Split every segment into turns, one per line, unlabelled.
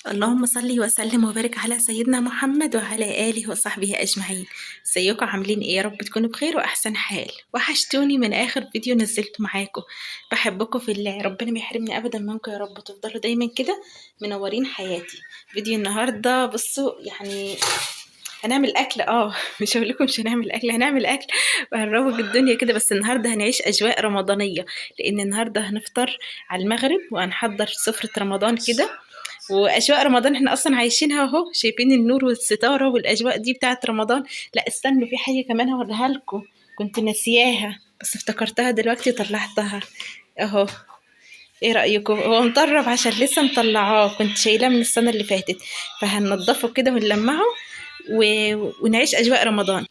اللهم صل وسلم وبارك على سيدنا محمد وعلى آله وصحبه أجمعين. ازيكم عاملين ايه؟ يا رب تكونوا بخير وأحسن حال. وحشتوني من آخر فيديو نزلته معاكم. بحبكم في الله، ربنا ما يحرمني أبدا منكم يا رب، تفضلوا دايما كده منورين حياتي. فيديو النهاردة بصوا يعني هنعمل أكل مش هقول لكم مش هنعمل أكل، هنعمل أكل وهنروج الدنيا كده. بس النهاردة هنعيش أجواء رمضانية، لأن النهاردة هنفطر على المغرب وهنحضر سفرة رمضان كده. واجواء رمضان احنا اصلا عايشينها اهو، شايفين النور والستاره والاجواء دي بتاعت رمضان. لا استنوا، في حاجه كمان هوريها لكم، كنت ناسياها بس افتكرتها دلوقتي وطلعتها اهو. ايه رايكم؟ هو مطرب عشان لسه مطلعاه، كنت شايلاه من السنه اللي فاتت. فهننضفه كده ونلمعه و... ونعيش اجواء رمضان.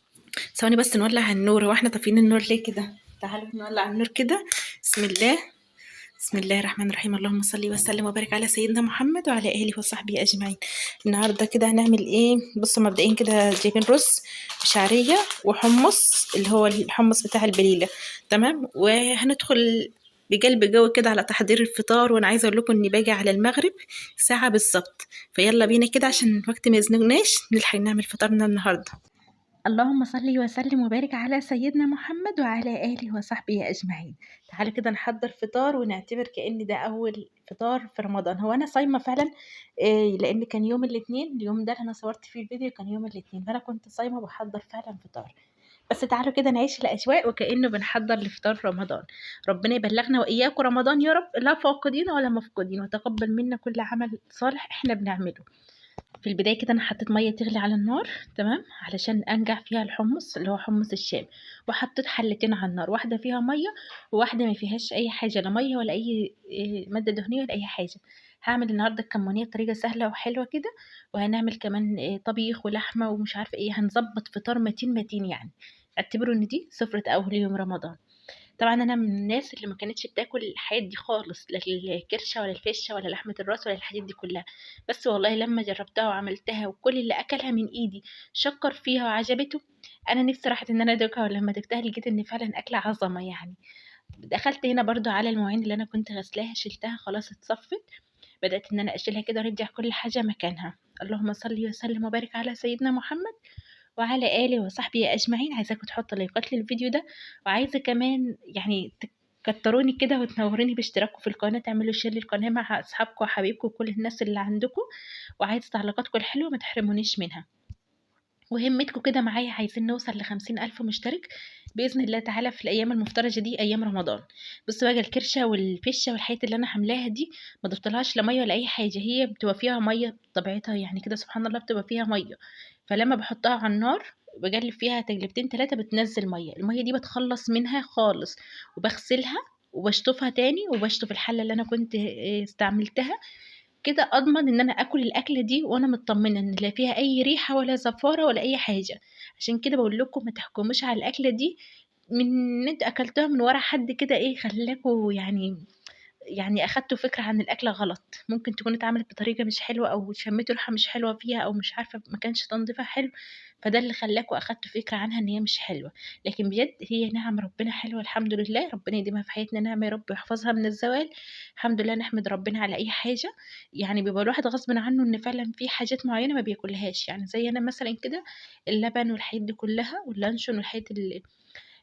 ثواني بس نولع النور، هو احنا طافيين النور ليه كده؟ تعالوا نولع النور كده. بسم الله. بسم الله الرحمن الرحيم. اللهم صل وسلم وبارك على سيدنا محمد وعلى آله وصحبه أجمعين. النهاردة كده هنعمل ايه؟ بصوا مبدئيا كده جايبين رز بشعرية وحمص، اللي هو الحمص بتاع البليلة. تمام. وهندخل بقلب جو كده على تحضير الفطار، وانا عايزه اقول لكم اني باجي على المغرب ساعه بالظبط. فيلا بينا كده عشان الوقت ما يزنقناش نلحق نعمل فطارنا النهارده. اللهم صل وسلم وبارك على سيدنا محمد وعلى آله وصحبه أجمعين. تعالوا كده نحضر فطار ونعتبر كأن ده أول فطار في رمضان. هو أنا صايمة فعلا إيه، لأن كان يوم الاثنين، اليوم ده اللي أنا صورت فيه الفيديو كان يوم الاثنين، فأنا كنت صايمة بحضر فعلا فطار. بس تعالوا كده نعيش الأجواء وكأنه بنحضر لفطار رمضان. ربنا يبلغنا وإياكم رمضان يا رب، لا فاقدين ولا مفقودين، وتقبل منا كل عمل صالح إحنا بنعمله. في البداية كده أنا حطيت مية تغلي على النار، تمام، علشان أنقع فيها الحمص اللي هو حمص الشام. وحطيت حلتين على النار، واحدة فيها مية وواحدة ما فيهاش أي حاجة، لا مية ولا أي مادة دهنية ولا أي حاجة. هعمل النهاردة الكمونية بطريقة سهلة وحلوة كده. وهنعمل كمان طبيخ ولحمة ومش عارفة ايه، هنظبط فطار متين متين يعني. اعتبروا ان دي سفرة أول يوم رمضان. طبعا انا من الناس اللي ما كانتش بتاكل الحاجات دي خالص، لا الكرشه ولا الفشه ولا لحمه الراس ولا الحاجات دي كلها. بس والله لما جربتها وعملتها وكل اللي اكلها من ايدي شكر فيها وعجبته، انا نفسي راحت ان انا ادوقها. ولما دقتها لقيت ان فعلا اكله عظمه يعني. دخلت هنا برضو على المواعين اللي انا كنت غسلاها، شلتها خلاص اتصفت. بدات ان انا اشيلها كده وارجع كل حاجه مكانها. اللهم صل وسلم وبارك على سيدنا محمد وعلى آله وصحبه أجمعين. عايزاكم تحطوا لايكات للفيديو ده، وعايزة كمان يعني تكتروني كده وتنوروني باشتراككم في القناة، تعملوا شير للقناة مع أصحابكم وحبايبكم وكل الناس اللي عندكم. وعايزة تعليقاتكم الحلوة ما تحرمونيش منها. وهمتكم كده معايا، عايزين نوصل ل50,000 مشترك بإذن الله تعالى في الأيام المفترجة دي، أيام رمضان. بصوا بقى الكرشة والفشة والحاجات اللي أنا حاملاها دي ما ضفتلهاش لا مية ولا أي حاجة، هي بتبقى فيها مية بطبيعتها يعني كده، سبحان الله بتبقى فيها مية. فلما بحطها على النار بقلب فيها تقلبتين تلاتة بتنزل مية، المية دي بتخلص منها خالص. وبغسلها وبشطفها تاني وبشطف الحلة اللي أنا كنت استعملتها. كده أضمن إن أنا آكل الأكلة دي وأنا متطمنة إن لا فيها أي ريحة ولا زفارة ولا أي حاجة. عشان كده باقول لكم ما تحكموش على الأكلة دي من إن أنتم أكلتوها من ورا حد كده إيه خلّاكم يعني أخدتوا فكرة عن الأكلة غلط. ممكن تكون اتعملت بطريقة مش حلوة أو شميتوا ريحة مش حلوة فيها أو مش عارفة ما كانش تنضيفها حلو، فده اللي خلّاكم أخدتوا فكرة عنها إن هي مش حلوة. لكن بجد هي نِعَم ربنا حلوة الحمد لله، ربنا يديمها في حياتنا نعمة يا رب ويحفظها من الزوال. الحمد لله نحمد ربنا على أي حاجة. يعني بيبقى الواحد غصبٍ عنه إن فعلًا في حاجات معيّنة ما بياكلهاش، يعني زي أنا مثلًا كده اللبن والحاجات دي كلّها واللانشون والحاجات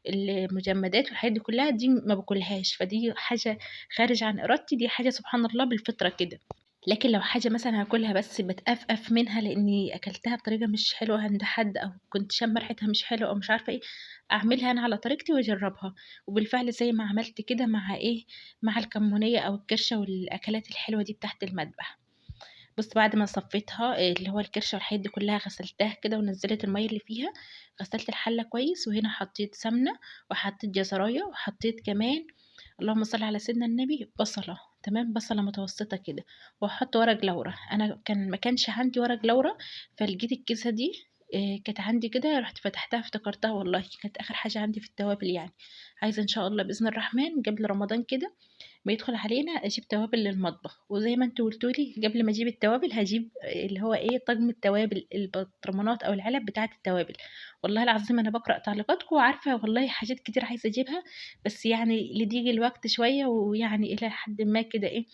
المجمدات والحاجات دي كلّها دي ما باكلهاش، فدي حاجة خارج عن إرادتي، دي حاجة سبحان الله بالفطرة كده. لكن لو حاجة مثلًا هاكلها بس باتقفقف منها لإني أكلتها بطريقة مش حلوة عند حد أو كنت شامة ريحتها مش حلوة أو مش عارفة إيه، أعملها أنا على طريقتي وأجرّبها. وبالفعل زي ما عملت كده مع إيه، مع الكمونية أو الكرشة والأكلات الحلوة دي بتاعة المطبخ. بُص بعد ما صفيتها اللي هو الكرشة والحاجات دي كلّها غسلتها كده ونزّلت المَيّة اللي فيها. غسلت الحلة كويس وهنا حطيت سمنة وحطيت جزراية وحطيت كمان اللهم صل على سيدنا النبي بصلة، تمام، بصلة متوسطة كده. وهاحط ورق لورا، أنا ما كانش عندي ورق لورا، فلقيت الكيسة دي كانت عندي كده، رُحت فتحتها افتكرتها والله، كانت آخر حاجة عندي في التوابل يعني. عايزة إن شاء الله بإذن الرحمن قبل رمضان كده ما يدخل علينا أجيب توابل للمطبخ. وزي ما أنتم قلتوا لي قبل ما أجيب التوابل هاجيب اللي هو إيه طقم التوابل، البطرمانات أو العلب بتاعة التوابل. والله العظيم أنا باقرأ تعليقاتكم وعارفة والله حاجات كتير عايزة أجيبها، بس يعني لضيق الوقت شوية ويعني إلى حدٍ ما كده إيه،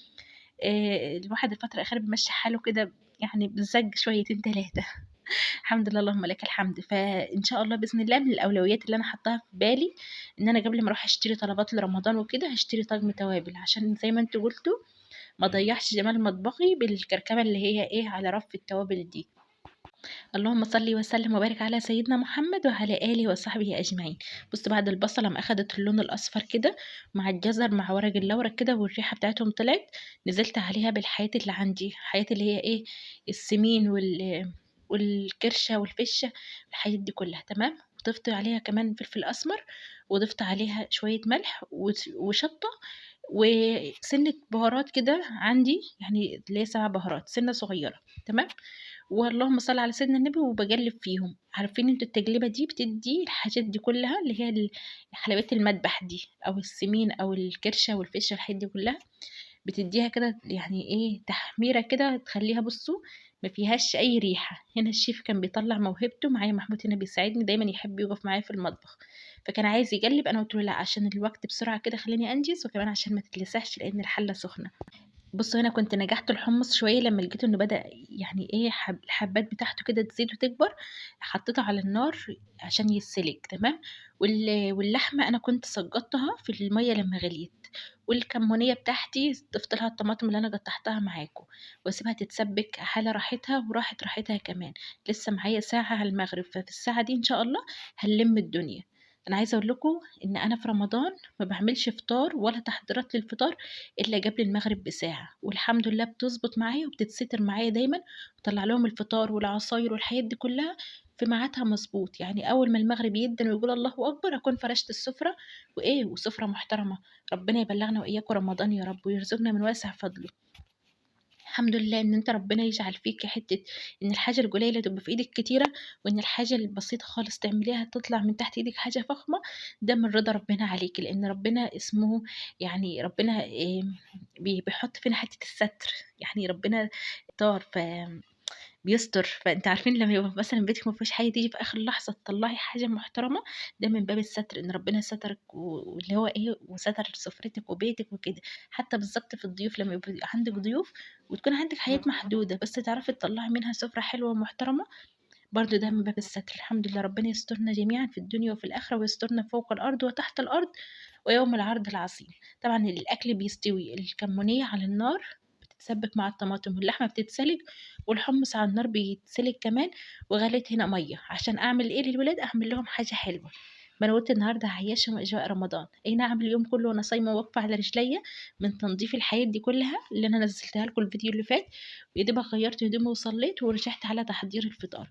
الواحد الفترة الأخيرة بيمشّي حاله كده يعني بالزَّج شويتين 3. الحمد لله اللهم لك الحمد. فإن شاء الله بإذن الله من الأولويات اللي أنا حاطاها في بالي إن أنا قبل ما أروح أشتري طلبات لرمضان وكده هاشتري طقم توابل، عشان زي ما أنتم قُلتوا ما أضيّعش جمال مطبخي بالكركبة اللي هي إيه على رف التوابل دي. اللهم صل وسلم وبارك على سيدنا محمد وعلى آله وصحبه أجمعين. بص، بعد البصلة ما أخدت اللون الأصفر كده مع الجزر مع ورق اللورا كده والريحة بتاعتهم طلعت، نزلت عليها بالحاجات اللي عندي، الحاجات اللي هي إيه السمين والكرشة والفشة، الحاجات دي كلها تمام. وضفت عليها كمان فلفل أسمر، وضفت عليها شوية ملح وشطة وسنة بهارات كده عندي، يعني اللي هي 7 بهارات سنة صغيرة تمام. واللهم صل على سيدنا النبي وباجلّب فيهم. عارفين أنتم التجليبة دي بتدّي الحاجات دي كلّها اللي هي حلويات المدبح دي أو السمين أو الكرشة والفشة الحاجات دي كلّها، بتدّيها كده يعني إيه تحميرة كده تخلّيها بُصّوا ما فيهاش أي ريحة. هنا الchef كان بيطلّع موهبته، معايا محمود هنا بيساعدني دايمًا يحب يقف معايا في المطبخ، فكان عايز يجلّب، أنا قُلت له: "لأ عشان الوقت بسرعة كده خلّيني أنجز وكمان عشان ما تتلسعش لإن الحلة سخنة." بُصّوا، هنا كنت نجحت الحمص شوية لمّا لقيت إنه بدأ يعني إيه الحبّات بتاعته كده تزيد وتكبر، حطيته على النار عشان يتسلق تمام. واللحمة أنا كنت سقّطتها في المَيّة لمّا غليت، والكمونية بتاعتي ضِفت لها الطماطم اللي أنا قطّعتها معاكم، واسيبها تتسبِّك على راحتها وراحة راحتها كمان. لسه معايا ساعة على المغرب، ففي الساعة دي إن شاء الله هنلِم الدنيا. أنا عايزة أقول لكم إن أنا في رمضان ما باعملش فطار ولا تحضيرات للفطار إلا قبل المغرب بساعة، والحمد لله بتضبط معايا وبتتستر معايا دايمًا، باطلّع لهم الفطار والعصاير والحاجات دي كلّها في ميعادها مضبوط. يعني أول ما المغرب يدَّن ويقول الله أكبر أكون فرشت السفرة وإيه وسفرة محترمة. ربنا يبلّغنا وإياكم رمضان يا رب ويرزقنا من واسع فضله. الحمد لله إن أنت ربنا يجعل فيكِ حتّة إن الحاجة القليلة تبقى في إيدِك كتيرة، وإن الحاجة البسيطة خالص تعمليها تطلع من تحت إيدِك حاجة فخمة، ده من رضا ربنا عليكِ، لإن ربنا اسمه يعني ربنا بيحط فينا حتّة الستر، يعني ربنا ستار بيستر. فأنتِ عارفين لمّا يبقى مثلًا بيتِك ما فيهوش حاجة تيجي في آخر لحظة تطلّعي حاجة محترمة، ده من باب الستر، إن ربنا سترِك واللي هو إيه، وستر سفرتِك وبيتِك وكده. حتى بالضبط في الضيوف لمّا يبقى عندِك ضيوف وتكون عندِك حاجات محدودة، بس تعرفي تطلّعي منها سفرة حلوة ومحترمة، برضه ده من باب الستر. الحمد لله ربنا يسترنا جميعًا في الدنيا وفي الآخرة، ويسترنا فوق الأرض وتحت الأرض ويوم العرض العظيم. طبعًا الأكل بيستوي، الكمونية على النار بتتسبك مع الطماطم واللحمة بتتسلق والحمص على النار بيتسلق كمان، وغليت هنا مَيّة عشان أعمل إيه للولاد، أعمل لهم حاجة حلوة. ما أنا قُلت النهارده هاعيّشهم أجواء رمضان، أي نعم اليوم كله وأنا صايمة واقفة على رجليّا من تنضيف الحاجات دي كلها اللي أنا نزّلتها لكم الفيديو اللي فات، ويا دوبك غيّرت هدومي وصلّيت ورجعت على تحضير الفطار.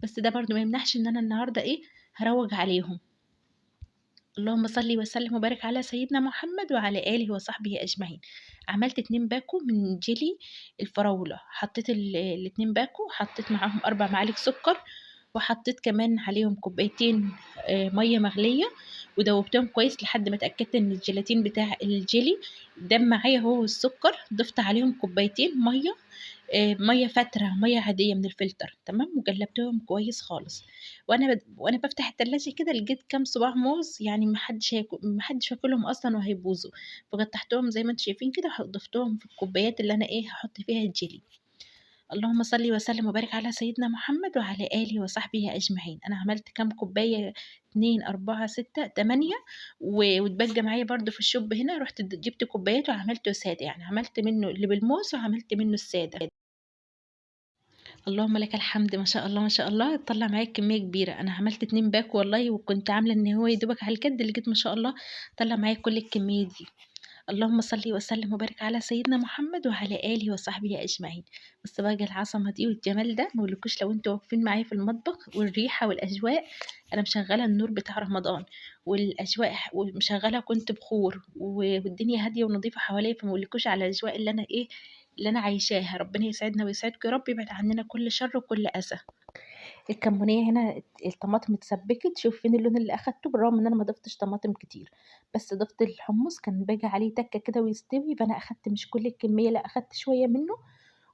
بس ده برضه ما يمنعش إن أنا النهارده إيه، هاروّج عليهم. اللهم صل وسلم وبارك على سيدنا محمد وعلى آله وصحبه أجمعين. عملت 2 باكو من جيلي الفراولة، حطيت ال2 باكو، حطيت معاهم 4 معالق سكر، وحطيت كمان عليهم كوبايتين مَيّة مغلية، ودوّبتهم كويس لحد ما اتأكدت إن الجيلاتين بتاع الجيلي داب معايا هو والسكر. ضِفت عليهم كوبايتين مَيّة، مَيّة فاترة، مَيّة عادية من الفلتر تمام، وجلّبتهم كويس خالص. وأنا بافتح التلاجة كده لقيت كام صباع موز، يعني ما حدش هياكلهم أصلًا وهيبوظوا، فقطّعتهم زي ما أنتم شايفين كده ضفتهم في الكوبايات اللي أنا إيه، هاحط فيها الجيلي. اللهم صل وسلم وبارك على سيدنا محمد وعلى آله وصحبه أجمعين. أنا عملت كام كوباية، 2، 4، 6، 8 واتبقى معايا برضه في الشوب هنا، رُحت جبت كوبايات وعملته سادة، يعني عملت منه اللي بالموز وعملت منه السادة. اللهم لك الحمد، ما شاء الله، ما شاء الله، طلّع معايا كمية كبيرة. أنا عملت 2 باك والله، وكنت عاملة إن هو يا دوبك على الكَد، لقيت ما شاء الله طلّع معايا كل الكمية دي. اللهم صل وسلم وبارك على سيدنا محمد وعلى آله وصحبه أجمعين. بُصّوا بقى العظمة دي والجمال ده ما أقولكوش لو أنتم واقفين معايا في المطبخ والريحة والأجواء. أنا مشغّلة النور بتاع رمضان والأجواء ومشغّلة كنت بخور والدنيا هادية ونضيفة حواليّا، فما أقولكوش على الأجواء اللي أنا إيه، اللي أنا عايشاها. ربنا يسعدنا ويسعدكم يا رب، يبعد عننا كل شر وكل أذى. الكمونية هنا الطماطم اتسبكت، شوف فين اللون اللي أخدته، بالرغم إن أنا ما ضفتش طماطم كتير، بس ضفت الحمص كان باجي عليه تَكّة كده ويستوي، فأنا أخدت مش كل الكمية لأ، أخدت شوية منه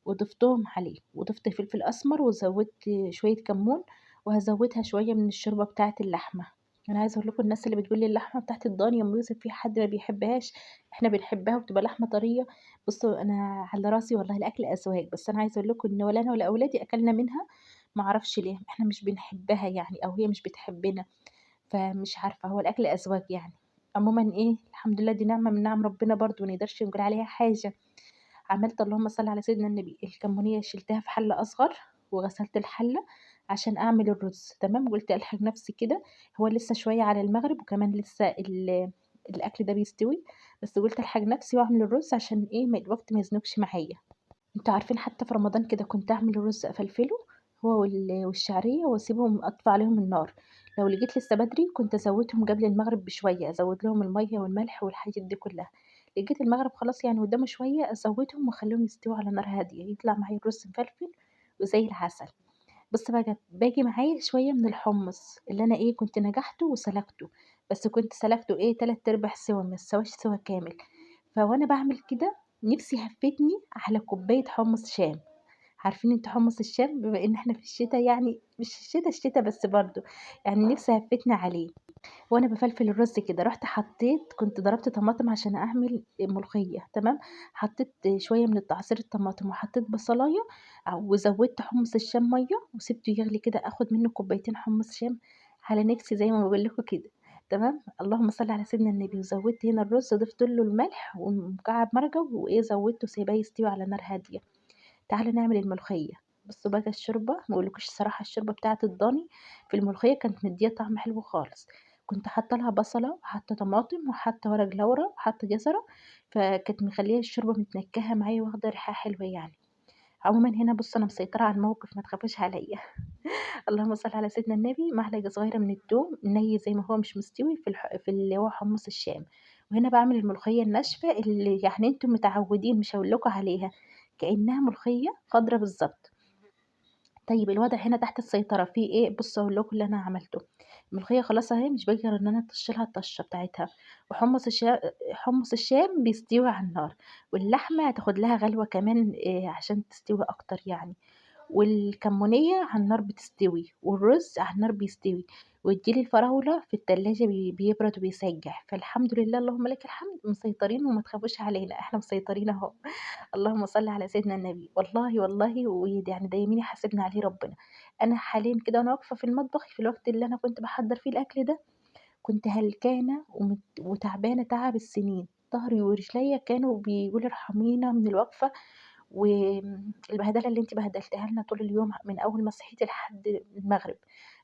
وضفتهم عليه، وضفت فلفل أسمر وزوّدت شوية كمون، وهازوّدها شوية من الشوربة بتاعة اللحمة. أنا عايزة أقول لكم الناس اللي بتقول لي اللحمة بتاعة الضاني يا أم يوسف في حد ما بيحبهاش، إحنا بنحبها وبتبقى لحمة طرية. بُصّوا أنا على راسي والله الأكل أذواق، بس أنا عايزة أقول لكم إن ولا أنا ولا أولادي أكلنا منها، ما أعرفش ليه، إحنا مش بنحبها يعني أو هي مش بتحبنا، فمش عارفة هو الأكل أذواق يعني. عمومًا إيه، الحمد لله دي نعمة من نعم ربنا برضه ما نقدرش نقول عليها حاجة. عملت اللهم صل على سيدنا النبي، الكمونية شِلتها في حلة أصغر، وغسلت الحلة عشان أعمل الرز، تمام، قُلت ألحق نفسي كده، هو لسه شوية على المغرب وكمان لسه الأكل ده بيستوي، بس قُلت ألحق نفسي وأعمل الرز عشان إيه، الوقت ما يزنقش معايا. أنتم عارفين حتى في رمضان كده كنت أعمل الرز أفلفله هو والشعرية وأسيبهم أطفي عليهم النار، لو لقيت لسه بدري كنت أزوّدهم قبل المغرب بشوية، أزوّد لهم المَيّة والملح والحاجات دي كلّها، لقيت المغرب خلاص يعني قدّامه شوية أزوّدهم وأخلّيهم يستووا على نار هادية، يطلع معايا الرز مفلفل وزي العسل. بُص بقى باجي معايا شوية من الحُمُّص اللي أنا إيه، كنت نجحته وسلقته، بس كنت سلقته إيه، 3/4 سِوَى ما استواش سِوَى كامل، فوأنا باعمل كده نِفسي هفّتني على كوباية حُمُّص شام. عارفين أنتم حُمُّص الشام؟ بما إن إحنا في الشتا يعني مش الشتا بس برضه، يعني نِفسي هفّتني عليه. وأنا بافلفل الرز كده، رُحت حطيت كنت ضربت طماطم عشان أعمل ملوخية تمام، حطيت شوية من عصير الطماطم وحطيت بصلاية وزوّدت حُمُّص الشام مَيّة وسِبته يغلي كده، آخُد منه كوبايتين حُمُّص شام على نِفسي زي ما باقول لكم كده تمام، اللهم صل على سيدنا النبي، وزوّدت هنا الرز ضِفت له الملح ومكعب مرقة وإيه زوّدته وسايباه يستوي على نار هادية. تعالوا نعمل الملوخية. بُصّوا بقى الشوربة ما أقولكوش الصراحة الشوربة بتاعة الضاني في الملوخية كانت مديّة طعم حلو خالص، كنت حاطة لها بصلة وحاطة طماطم وحاطة ورق لورا وحاطة جزرة، فكانت مخلية الشوربة متنكهة معايا واخدة ريحة حلوة يعني. عمومًا هنا بُصّوا أنا مسيطرة على الموقف ما تخافوش عليَّ. اللهم صل على سيدنا النبي، معلقة صغيرة من التوم ني زي ما هو مش مستوي في اللي هو حمص الشام، وهنا باعمل الملوخية الناشفة اللي يعني أنتم متعودين مش هاقول لكم عليها، كأنها ملوخية خضرا بالضبط. طيب الوضع هنا تحت السيطرة، في إيه، بُصّوا هاقول لكم اللي أنا عملته، الملوخية خلاص أهي مش باقي غير إن أنا أطش لها الطشة بتاعتها، حمص الشام بيستوي على النار، واللحمة هتاخد لها غلوة كمان عشان تستوي أكتر يعني. والكمونية على النار بتستوي، والرز على النار بيستوي، وادّي لي الفراولة في التلاجة بيبرد وبيسَيّح، فالحمد لله اللهم لك الحمد مسيطرين وما تخافوش علينا، إحنا مسيطرين أهو. اللهم صل على سيدنا النبي، والله ويعني ده يمين يحاسبني عليه ربنا. أنا حاليًا كده وأنا واقفة في المطبخ في الوقت اللي أنا كنت باحضّر فيه الأكل ده، كنت هلكانة وتعبانة تعب السنين، ضهري ورجليّا كانوا بيقولوا ارحمينا من الوقفة البهدلة اللي أنتِ بهدلتيها لنا طول اليوم من أول ما صحيتِ لحد المغرب،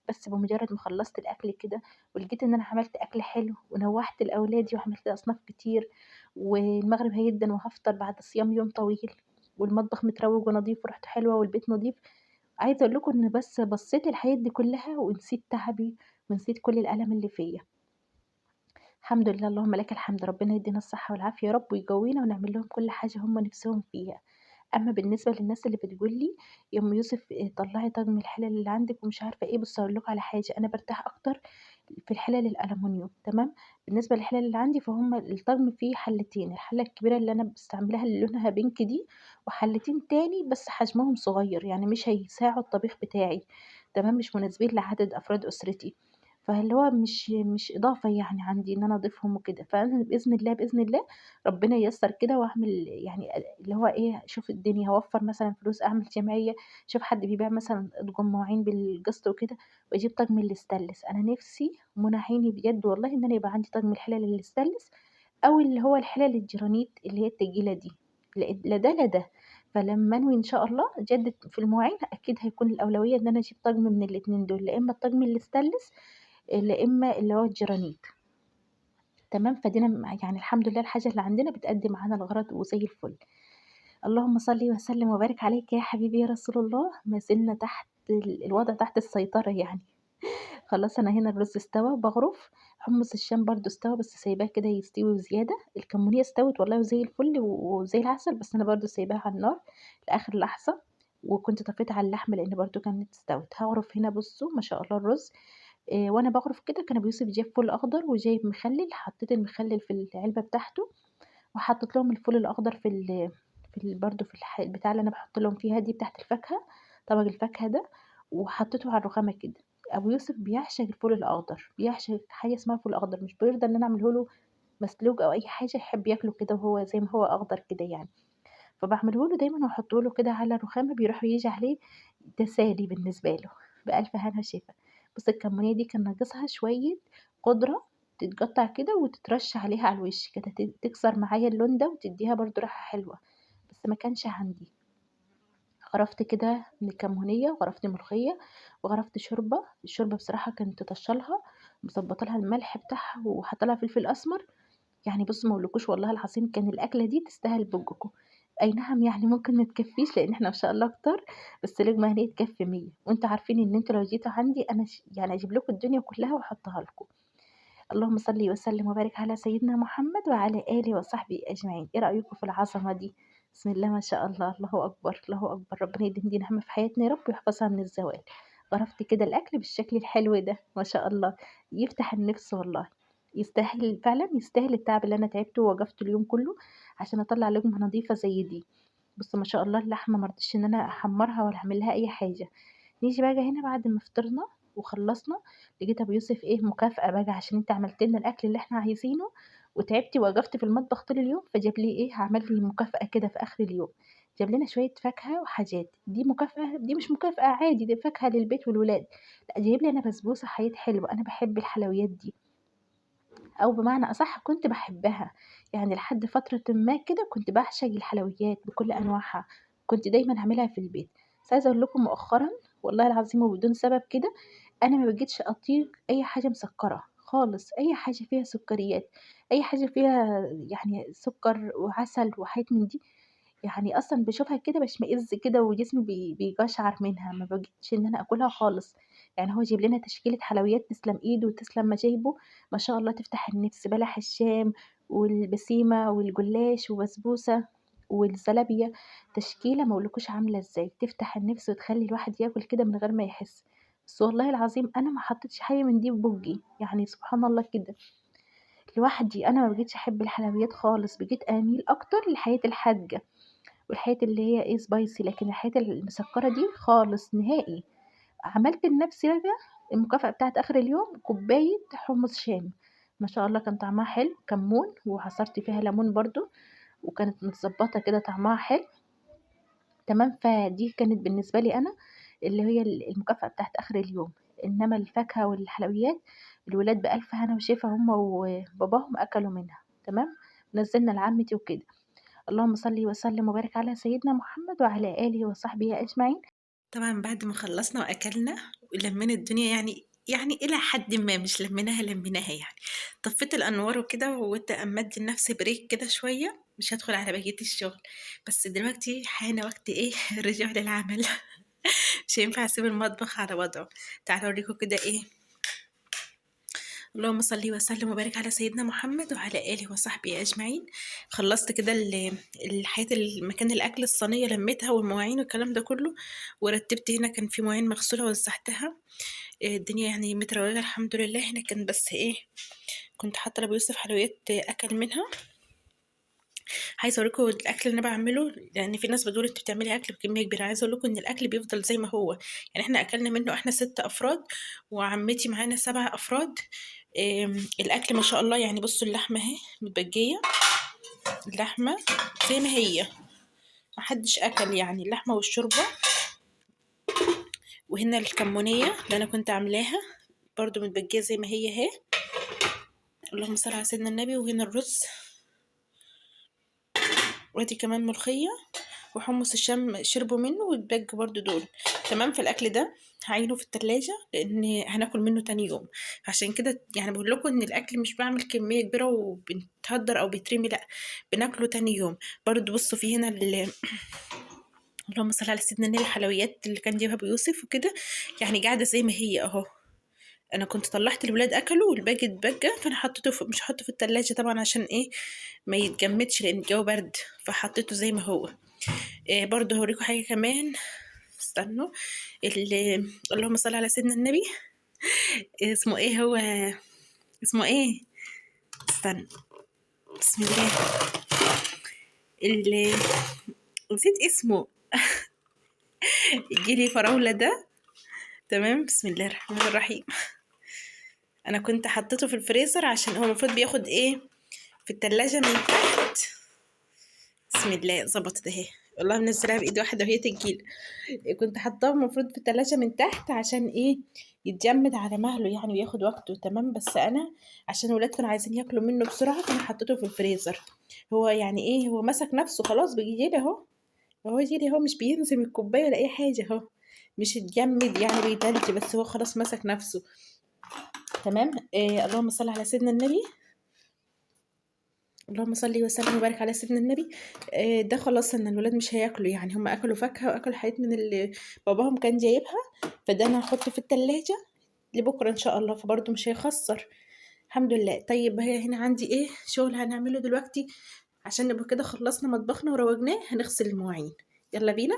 بس بمجرد ما خلّصت الأكل كده ولقيت إن أنا عملت أكل حلو ونوّعت لأولادي وعملت أصناف كتير، والمغرب هيدَّن وهافطر بعد صيام يوم طويل، والمطبخ متروّج ونضيف وريحته حلوة والبيت نضيف، عايزة أقول لكم إن بس بصّيت الحاجات دي كلّها ونسيت تعبي ونسيت كل الألم اللي فيّا. الحمد لله اللهم لك الحمد، ربنا يدينا الصحة والعافية يا رب ويقوينا ونعمل لهم كل حاجة هم نفسهم فيها. أمّا بالنسبة للناس اللي بتقول لي يا أم يوسف طلّعي طاجن الحلل اللي عندِك ومش عارفة إيه، بُصّي هاقول لكم على حاجة، أنا بارتاح أكتر في الحلل الألمونيوم تمام، بالنسبة للحلل اللي عندي فهُم الطاجن فيه حلتين، الحلة الكبيرة اللي أنا باستعملها اللي لونها بينك دي، وحلتين تاني بس حجمهم صغير، يعني مش هيساعوا الطبيخ بتاعي تمام، مش مناسبين لعدد أفراد أسرتي. فاللي هو مش إضافة يعني عندي إن أنا أضيفهم وكده، فأنا بإذن الله ربنا ييسّر كده وأعمل يعني اللي هو إيه، أشوف الدنيا هاوفّر مثلًا فلوس أعمل جمعية، أشوف حد بيبيع مثلًا أطقم مواعين بالقسط وكده وأجيب طقم الستانلس، أنا نِفسي ومنى عيني بجد والله إن أنا يبقى عندي طقم الحلل الستانلس أو اللي هو الحلل الجرانيت اللي هي التقيلة دي، لا ده لا ده، فلمّا أنوي إن شاء الله أجدد في المواعين أكيد هيكون الأولوية إن أنا أجيب طقم من الاتنين دول، لا إما الطقم الستانلس لا إما اللي هو الجرانيت تمام، فادينا يعني الحمد لله الحاجة اللي عندنا بتأدي معانا الغرض وزي الفل. اللهم صل وسلم وبارك عليك يا حبيبي يا رسول الله، ما زلنا تحت الوضع تحت السيطرة يعني. خلاص أنا هنا الرز استوى باغرف، حمص الشام برضه استوى بس سايباه كده يستوي وزيادة، الكمونية استوت والله وزي الفل وزي العسل، بس أنا برضه سايباها على النار لآخر لحظة، وكنت طفيت على اللحمة لإن برضه كانت استوت. هاغرف هنا بُصّوا ما شاء الله الرز وأنا باغرف كده كان أبو يوسف جايب فول أخضر وجايب مخلل، حطيت المخلل في العلبة بتاعته، وحطيت لهم الفول الأخضر برضه في البتاعة اللي أنا باحط لهم فيها دي بتاعة الفاكهة، طبق الفاكهة ده، وحطيته على الرخامة كده.
أبو يوسف بيعشق الفول الأخضر، بيعشق حاجة اسمها فول أخضر، مش بيرضى إن أنا أعمله له مسلوق أو أي حاجة، يحب ياكله كده وهو زي ما هو أخضر كده يعني. فباعمله له دايمًا وأحطه له كده على رخامة بيروح وييجي عليه، تسالي بالنسبة له، بألف هنا وشفا. بُصّي الكمونية دي كان ناقصها شوية خضرة تتقطّع كده وتترش عليها على الوش كده، تكسر معايا اللون ده وتدّيها برضه ريحة حلوة، بس ما كانش عندي. غرفت كده من الكمونية وغرفت ملوخية وغرفت شوربة، الشوربة بصراحة كنت طاشة لها مضبّطة لها الملح بتاعها وحاطة لها فلفل أسمر، يعني بُصّوا ما أقولكوش والله العظيم كان الأكلة دي تستاهل بُقكم. أي نعم يعني ممكن ما تكفّيش لإن إحنا ما شاء الله كتار، بس لقمة هنيّة تكفّي 100، وأنتم عارفين إن أنتم لو جيتوا عندي أنا يعني أجيب لكم الدنيا كلّها وأحطّها لكم. اللهم صل وسلم وبارك على سيدنا محمد وعلى آله وصحبه أجمعين. إيه رأيكم في العظمة دي؟ بسم الله ما شاء الله، الله أكبر، الله أكبر، ربنا يديم دي نعمة في حياتنا يا رب ويحفظها من الزوال. غرفت كده الأكل بالشكل الحلو ده ما شاء الله، يفتح النفس والله. يستاهل فعلًا يستاهل التعب اللي أنا تعبته ووقفت اليوم كله عشان أطلّع لقمة نضيفة زي دي. بُصّوا ما شاء الله اللحمة ما رضيتش إن أنا أحمّرها ولا أعمل لها أي حاجة. نيجي بقى هنا بعد ما فطرنا وخلّصنا، لقيت أبو يوسف إيه مكافأة بقى عشان أنت عملت لنا الأكل اللي إحنا عايزينه وتعبتِ ووقفتِ في المطبخ طول اليوم، فجاب لي إيه عمل لي مكافأة كده في آخر اليوم، جاب لنا شوية فاكهة وحاجات، دي مكافأة دي مش مكافأة عادي دي فاكهة للبيت والولاد، لأ جايب لي أنا بسبوسة حاجات حلوة، أنا باحب الحلويات دي. أو بمعنى أصح كنت باحبها، يعني لحد فترةٍ ما كده كنت باعشق الحلويات بكل أنواعها، كنت دايمًا أعملها في البيت، بس عايزة أقول لكم مؤخرًا والله العظيم وبدون سبب كده، أنا ما بقيتش أطيق أي حاجة مسكّرة خالص، أي حاجة فيها سكريات، أي حاجة فيها يعني سكر وعسل وحاجات من دي، يعني أصلًا باشوفها كده باشمئز كده وجسمي بيقشعر منها، ما باجيش إن أنا آكلها خالص، يعني هو جايب لنا تشكيلة حلويات تسلم إيده وتسلم مجايبه، ما شاء الله تفتح النفس، بلح الشام والبسيمة والجلاش وبسبوسة والزلابية، تشكيلة ما أقولكوش عاملة إزاي، تفتح النفس وتخلّي الواحد ياكل كده من غير ما يحس، بس والله العظيم أنا ما حطيتش حاجة من دي في بُقّي، يعني سبحان الله كده، لوحدي أنا ما بقيتش أحب الحلويات خالص، بقيت أميل أكتر للحاجات الحادقة. والحاجات اللي هي إيه spicy لكن الحاجات المسكّرة دي خالص نهائي. عملت لنفسي بقى المكافأة بتاعة آخر اليوم كوباية حمص شام، ما شاء الله كان طعمها حلو، كمّون وعصرت فيها ليمون برضه، وكانت متضبّطة كده طعمها حلو، تمام، فدي كانت بالنسبة لي أنا اللي هي المكافأة بتاعة آخر اليوم، إنّما الفاكهة والحلويات الولاد بألف هنا وشفا هُم وباباهم أكلوا منها، تمام، نزّلنا لعمتي وكده. اللهم صل وسلم وبارك على سيدنا محمد وعلى آله وصحبه أجمعين.
طبعًا بعد ما خلّصنا وأكلنا ولمّينا الدنيا يعني إلى حدٍ ما مش لمّيناها يعني، طفّيت الأنوار وكده وقُلت أمّا أدّي لنفسي break كده شوية، مش هادخل على بقية الشغل، بس دلوقتي حان وقت إيه الرجوع للعمل مش هينفع أسيب المطبخ على وضعه، تعالوا أوريكم كده إيه اللهم صل وسلم وبارك على سيدنا محمد وعلى آله وصحبه أجمعين. خلصت كده الحاجات المكان الأكل الصينية لميتها والمواعين والكلام ده كله ورتبت هنا كان في مواعين مغسولة وزعتها. الدنيا يعني متروجة الحمد لله. هنا كان بس إيه كنت حاطة لأبو يوسف حلويات أكل منها. عايزة أوريكم الأكل اللي أنا باعمله لأن في ناس بتقول أنتِ بتعملي أكل بكمية كبيرة، عايزة أقول لكم إن الأكل بيفضل زي ما هو، يعني إحنا أكلنا منه إحنا 6 أفراد وعمتي معانا 7 أفراد. الأكل ما شاء الله يعني بصوا اللحمة أهي متبجية، اللحمة زي ما هي محدش أكل يعني اللحمة والشوربة. وهنا الكمونية اللي أنا كنت عاملاها برضو متبجية زي ما هي اهي، اللهم صل على سيدنا النبي. وهنا الرز، وادي كمان ملوخية وحمص الشام شربوا منه والباقي برضو دول تمام. في الأكل ده هعينه في التلاجة لأن هناكل منه تاني يوم، عشان كده يعني بقول لكم إن الأكل مش بعمل كمية كبيرة وبنتهدر أو بيترمي، لأ بناكله تاني يوم. برضو بصوا في هنا اللهم صل على سيدنا النبي الحلويات اللي كان جايبها أبو يوسف وكده يعني قاعدة زي ما هي أهو. أنا كنت طلعت الولاد أكلوا والباقي اتبقى فأنا حطيته مش هحطه في التلاجة طبعا عشان إيه ما يتجمدش لأن الجو برد، فحطيته زي ما هو. إيه برضه هوريكم حاجة كمان، استنوا اللهم صل على سيدنا النبي. اسمه ايه هو اسمه ايه استنى بسم الله اللي نسيت اسمه الجيلي فراولة ده تمام، بسم الله الرحمن الرحيم. انا كنت حطيته في الفريزر عشان هو المفروض بياخد ايه في التلاجة من تحت. بسم الله، ظبطت اهي. والله منزلها بايد واحدة وهي تجيل. كنت حاطاه المفروض في التلاجة من تحت عشان ايه يتجمد على مهله يعني وياخد وقته. تمام، بس انا عشان الولاد كانوا عايزين ياكلوا منه بسرعة فانا حطيته في الفريزر. هو يعني ايه، هو مسك نفسه خلاص بيجيلي اهو. هو يجيلي اهو، مش بينزل من الكوباية ولا اي حاجة اهو. مش اتجمد يعني بيتلج، بس هو خلاص مسك نفسه. تمام. اللهم صل على سيدنا النبي. اللهم صل وسلم وبارك على سيدنا النبي. ده خلاص ان الولاد مش هياكلوا يعني، هم اكلوا فاكهه واكلوا حاجات من اللي باباهم كان جايبها. فده انا هحطه في التلاجة لبكره ان شاء الله، فبرضه مش هيخسر. الحمد لله. طيب هي هنا عندي ايه شغل هنعمله دلوقتي عشان نبقى كده خلصنا مطبخنا وروجناه، هنغسل المواعين. يلا بينا.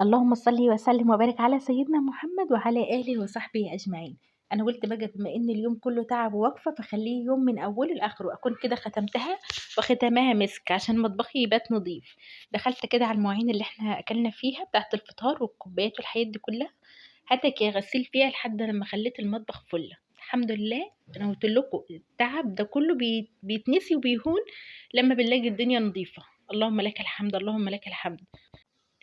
اللهم صل وسلم وبارك على سيدنا محمد وعلى آله وصحبه أجمعين. أنا قلت بقى بما إن اليوم كله تعب ووقفة فخليه يوم من أوله لآخره أكون كده ختمتها وختمها مسك عشان مطبخي يبات نظيف. دخلت كده على المواعين اللي احنا أكلنا فيها بتاعة الفطار والكوبايات والحاجات دي كلها، هاتك يا غسيل فيها لحد لما خليت المطبخ فله. الحمد لله. انا قلت لكم التعب ده كله بيتنسي وبيهون لما بنلاقي الدنيا نظيفة. اللهم لك الحمد، اللهم لك الحمد.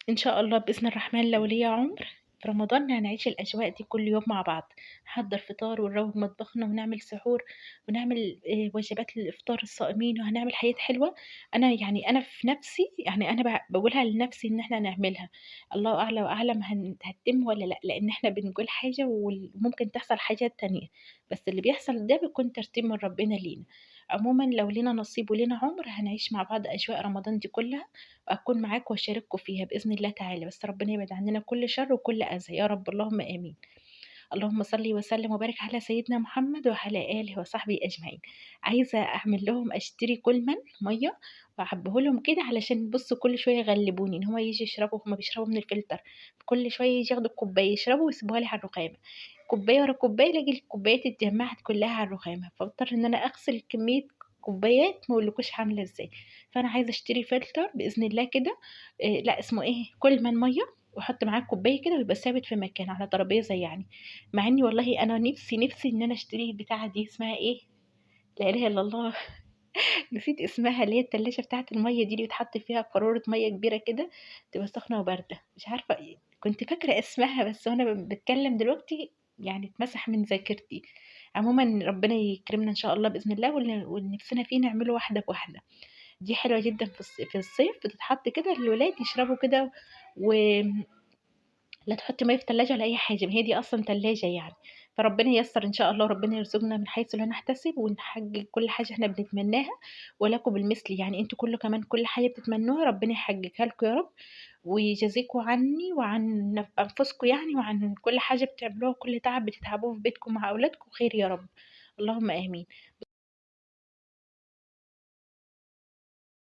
إن شاء الله بإذن الرحمن لو ليا عمر في رمضان هنعيش الأجواء دي كل يوم مع بعض. نحضر فطار ونروق مطبخنا ونعمل سحور ونعمل وجبات للإفطار الصائمين وهنعمل حاجات حلوة. أنا في نفسي يعني أنا بقولها لنفسي إن احنا نعملها. الله أعلى وأعلم هتتم ولا لأ، لأن احنا بنقول حاجة وممكن تحصل حاجات تانية، بس اللي بيحصل ده بيكون ترتيب من ربنا لينا. عموما لو لينا نصيب ولينا عمر هنعيش مع بعض أجواء رمضان دي كلها، وأكون معاكم وأشارككم فيها بإذن الله تعالى. بس ربنا يبعد عننا كل شر وكل أذى يا رب، اللهم آمين. اللهم صل وسلم وبارك على سيدنا محمد وعلى آله وصحبه أجمعين. عايزة أعمل لهم أشتري كل مية وأعبيه لهم كده علشان بصوا كل شوية يغلبوني إن هما يجي يشربوا، هما بيشربوا من الفلتر. كل شوية يجي ياخدوا الكوباية يشربوا ويسيبوها لي على الرخامة، كوباية ورا كوباية الاقي الكوبايات اتجمعت كلها على الرخامة، فاضطر إن أنا أغسل كمية كوبايات ما اقولكوش عاملة ازاي. فأنا عايزة أشتري فلتر بإذن الله كده. لا اسمه ايه، كل من مية، واحط معاه كوبايه كده ويبقى ثابت في مكان على ترابيزه يعني. مع اني والله انا نفسي ان انا اشتري البتاعه دي، اسمها ايه؟ لا اله الا الله. نسيت اسمها، اللي هي التلاجة بتاعه الميه دي اللي بيتحط فيها قارورة ميه كبيره كده تبقى سخنه وبارده، مش عارفه إيه. كنت فاكره اسمها بس وانا بتكلم دلوقتي يعني اتمسح من ذاكرتي. عموما ربنا يكرمنا ان شاء الله باذن الله، واللي نفسنا فيه نعمله واحده بواحده. دي حلوه جدا في الصيف بتتحط كده للولاد يشربوا كده، و لا تحطي مَيّة في التلاجة ولا أي حاجة، ما هي دي أصلًا تلاجة يعني. فربنا ييسّر إن شاء الله، وربنا يرزقنا من حيث لا نحتسب ونحقق كل حاجة إحنا بنتمناها، ولكم بالمثل يعني. أنتم كمان كل حاجة بتتمنوها ربنا يحققها لكم يا رب، ويجازيكم عني وعن أنفسكم يعني، وعن كل حاجة بتعملوها وكل تعب بتتعبوه في بيتكم مع أولادكم خير يا رب. اللهم آمين.